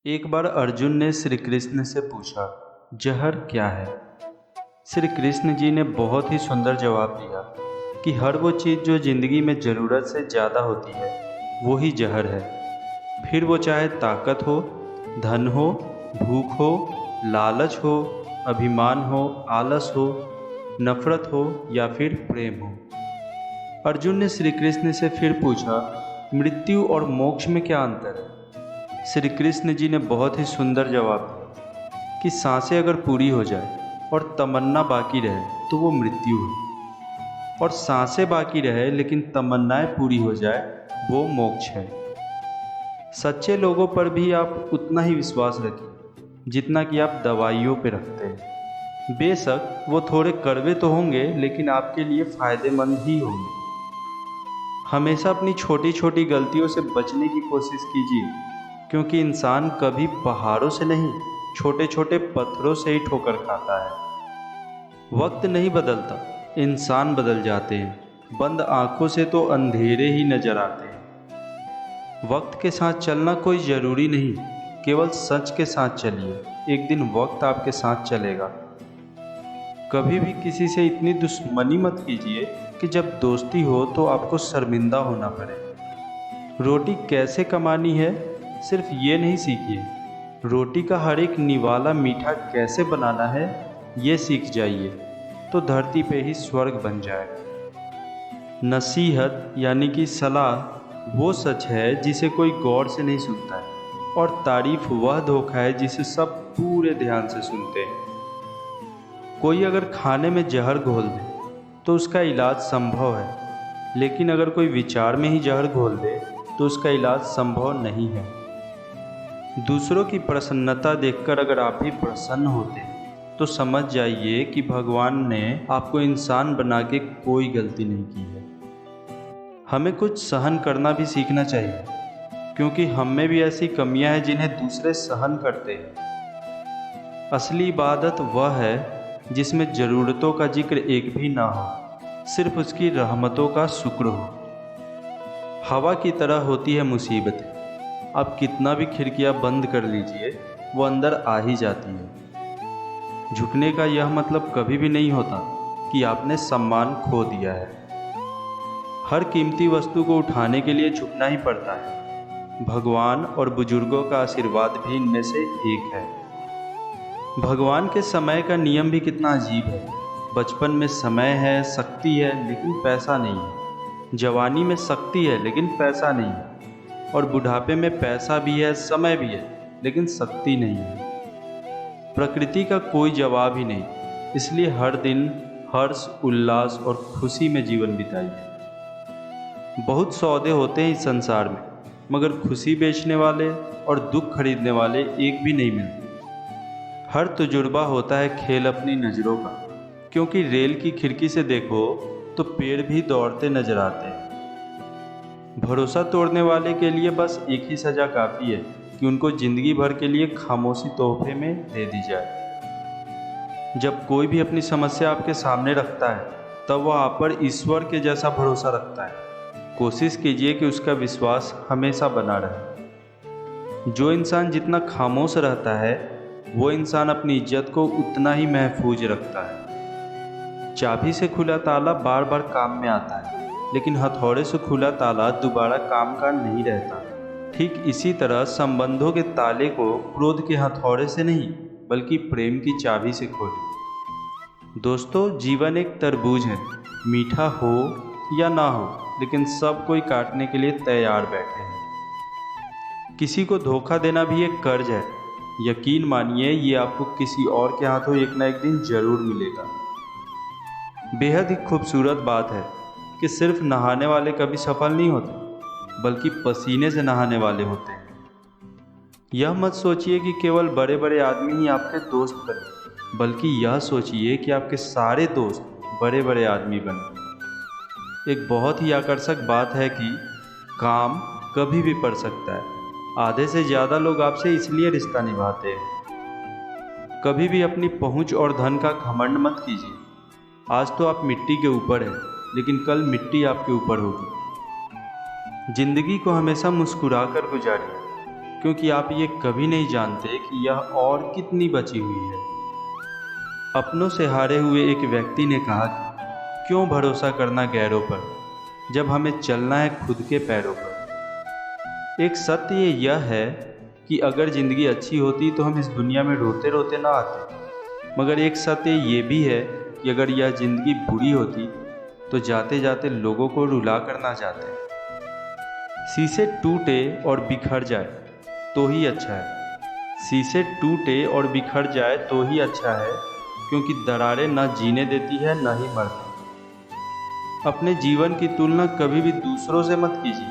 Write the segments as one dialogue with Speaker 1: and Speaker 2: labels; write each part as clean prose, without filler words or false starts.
Speaker 1: एक बार अर्जुन ने श्री कृष्ण से पूछा, जहर क्या है। श्री कृष्ण जी ने बहुत ही सुंदर जवाब दिया कि हर वो चीज़ जो जिंदगी में ज़रूरत से ज़्यादा होती है वो ही जहर है। फिर वो चाहे ताकत हो, धन हो, भूख हो, लालच हो, अभिमान हो, आलस हो, नफरत हो या फिर प्रेम हो। अर्जुन ने श्री कृष्ण से फिर पूछा, मृत्यु और मोक्ष में क्या अंतर है। श्री कृष्ण जी ने बहुत ही सुंदर जवाब दिया कि सांसें अगर पूरी हो जाए और तमन्ना बाकी रहे तो वो मृत्यु है, और सांसें बाकी रहे लेकिन तमन्नाएं पूरी हो जाए वो मोक्ष है। सच्चे लोगों पर भी आप उतना ही विश्वास रखिए जितना कि आप दवाइयों पे रखते हैं। बेशक वो थोड़े कड़वे तो होंगे लेकिन आपके लिए फ़ायदेमंद ही होंगे। हमेशा अपनी छोटी छोटी गलतियों से बचने की कोशिश कीजिए, क्योंकि इंसान कभी पहाड़ों से नहीं, छोटे छोटे पत्थरों से ही ठोकर खाता है। वक्त नहीं बदलता, इंसान बदल जाते हैं। बंद आंखों से तो अंधेरे ही नजर आते हैं। वक्त के साथ चलना कोई ज़रूरी नहीं, केवल सच के साथ चलिए। एक दिन वक्त आपके साथ चलेगा। कभी भी किसी से इतनी दुश्मनी मत कीजिए कि जब दोस्ती हो तो आपको शर्मिंदा होना पड़े। रोटी कैसे कमानी है सिर्फ ये नहीं सीखिए, रोटी का हर एक निवाला मीठा कैसे बनाना है ये सीख जाइए, तो धरती पे ही स्वर्ग बन जाएगा। नसीहत यानी कि सलाह वो सच है जिसे कोई गौर से नहीं सुनता है, और तारीफ वह धोखा है जिसे सब पूरे ध्यान से सुनते हैं। कोई अगर खाने में जहर घोल दे तो उसका इलाज संभव है, लेकिन अगर कोई विचार में ही जहर घोल दे तो उसका इलाज संभव नहीं है। दूसरों की प्रसन्नता देखकर अगर आप भी प्रसन्न होते तो समझ जाइए कि भगवान ने आपको इंसान बना के कोई गलती नहीं की है। हमें कुछ सहन करना भी सीखना चाहिए, क्योंकि हम में भी ऐसी कमियां हैं जिन्हें दूसरे सहन करते हैं। असली इबादत वह है जिसमें ज़रूरतों का जिक्र एक भी ना हो, सिर्फ उसकी रहमतों का शुक्र हो। हवा की तरह होती है मुसीबतें, आप कितना भी खिड़कियां बंद कर लीजिए वो अंदर आ ही जाती है। झुकने का यह मतलब कभी भी नहीं होता कि आपने सम्मान खो दिया है। हर कीमती वस्तु को उठाने के लिए झुकना ही पड़ता है। भगवान और बुजुर्गों का आशीर्वाद भी इनमें से एक है। भगवान के समय का नियम भी कितना अजीब है। बचपन में समय है, शक्ति है, लेकिन पैसा नहीं है। जवानी में शक्ति है लेकिन पैसा नहीं है, और बुढ़ापे में पैसा भी है, समय भी है, लेकिन शक्ति नहीं है। प्रकृति का कोई जवाब ही नहीं, इसलिए हर दिन हर्ष, उल्लास और खुशी में जीवन बिताइए। बहुत सौदे होते हैं इस संसार में, मगर खुशी बेचने वाले और दुख खरीदने वाले एक भी नहीं मिलते। हर तजुर्बा होता है खेल अपनी नज़रों का, क्योंकि रेल की खिड़की से देखो तो पेड़ भी दौड़ते नजर आते हैं। भरोसा तोड़ने वाले के लिए बस एक ही सज़ा काफ़ी है कि उनको ज़िंदगी भर के लिए खामोशी तोहफे में दे दी जाए। जब कोई भी अपनी समस्या आपके सामने रखता है तब वह आप पर ईश्वर के जैसा भरोसा रखता है। कोशिश कीजिए कि उसका विश्वास हमेशा बना रहे। जो इंसान जितना खामोश रहता है वो इंसान अपनी इज्जत को उतना ही महफूज रखता है। चाबी से खुला ताला बार बार काम में आता है, लेकिन हथौड़े से खुला ताला दोबारा काम का नहीं रहता। ठीक इसी तरह संबंधों के ताले को क्रोध के हथौड़े से नहीं बल्कि प्रेम की चाबी से खोलें। दोस्तों, जीवन एक तरबूज है, मीठा हो या ना हो, लेकिन सब कोई काटने के लिए तैयार बैठे हैं। किसी को धोखा देना भी एक कर्ज है। यकीन मानिए ये आपको किसी और के हाथों एक ना एक दिन जरूर मिलेगा। बेहद ही खूबसूरत बात है कि सिर्फ नहाने वाले कभी सफल नहीं होते, बल्कि पसीने से नहाने वाले होते हैं। यह मत सोचिए कि केवल बड़े बड़े आदमी ही आपके दोस्त बने, बल्कि यह सोचिए कि आपके सारे दोस्त बड़े बड़े आदमी बने। एक बहुत ही आकर्षक बात है कि काम कभी भी पड़ सकता है। आधे से ज़्यादा लोग आपसे इसलिए रिश्ता निभाते हैं। कभी भी अपनी पहुंच और धन का घमंड मत कीजिए। आज तो आप मिट्टी के ऊपर हैं, लेकिन कल मिट्टी आपके ऊपर होगी। जिंदगी को हमेशा मुस्कुरा कर गुजारिए, क्योंकि आप ये कभी नहीं जानते कि यह और कितनी बची हुई है। अपनों से हारे हुए एक व्यक्ति ने कहा कि क्यों भरोसा करना गैरों पर जब हमें चलना है खुद के पैरों पर। एक सत्य यह है कि अगर ज़िंदगी अच्छी होती तो हम इस दुनिया में रोते रोते ना आते, मगर एक सत्य ये भी है कि अगर यह ज़िंदगी बुरी होती तो जाते जाते लोगों को रुला कर ना जाते। शीशे टूटे और बिखर जाए तो ही अच्छा है, शीशे टूटे और बिखर जाए तो ही अच्छा है, क्योंकि दरारें न जीने देती है न ही मरने। अपने जीवन की तुलना कभी भी दूसरों से मत कीजिए,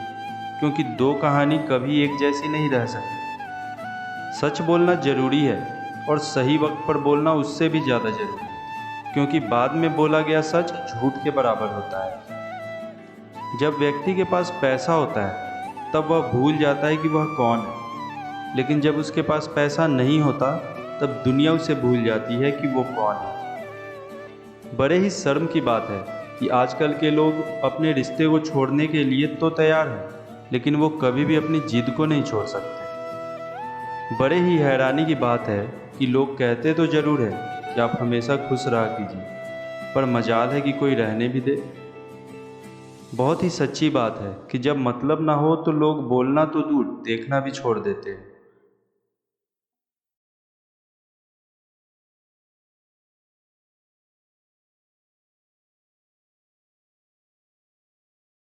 Speaker 1: क्योंकि दो कहानी कभी एक जैसी नहीं रह सकती। सच बोलना जरूरी है और सही वक्त पर बोलना उससे भी ज़्यादा जरूरी है, क्योंकि बाद में बोला गया सच झूठ के बराबर होता है। जब व्यक्ति के पास पैसा होता है तब वह भूल जाता है कि वह कौन है, लेकिन जब उसके पास पैसा नहीं होता तब दुनिया उसे भूल जाती है कि वो कौन है। बड़े ही शर्म की बात है कि आजकल के लोग अपने रिश्ते को छोड़ने के लिए तो तैयार हैं, लेकिन वो कभी भी अपनी जिद को नहीं छोड़ सकते। बड़े ही हैरानी की बात है कि लोग कहते तो ज़रूर है कि आप हमेशा खुश रहा कीजिए, पर मजाल है कि कोई रहने भी दे। बहुत ही सच्ची बात है कि जब मतलब ना हो तो लोग बोलना तो दूर देखना भी छोड़ देते हैं।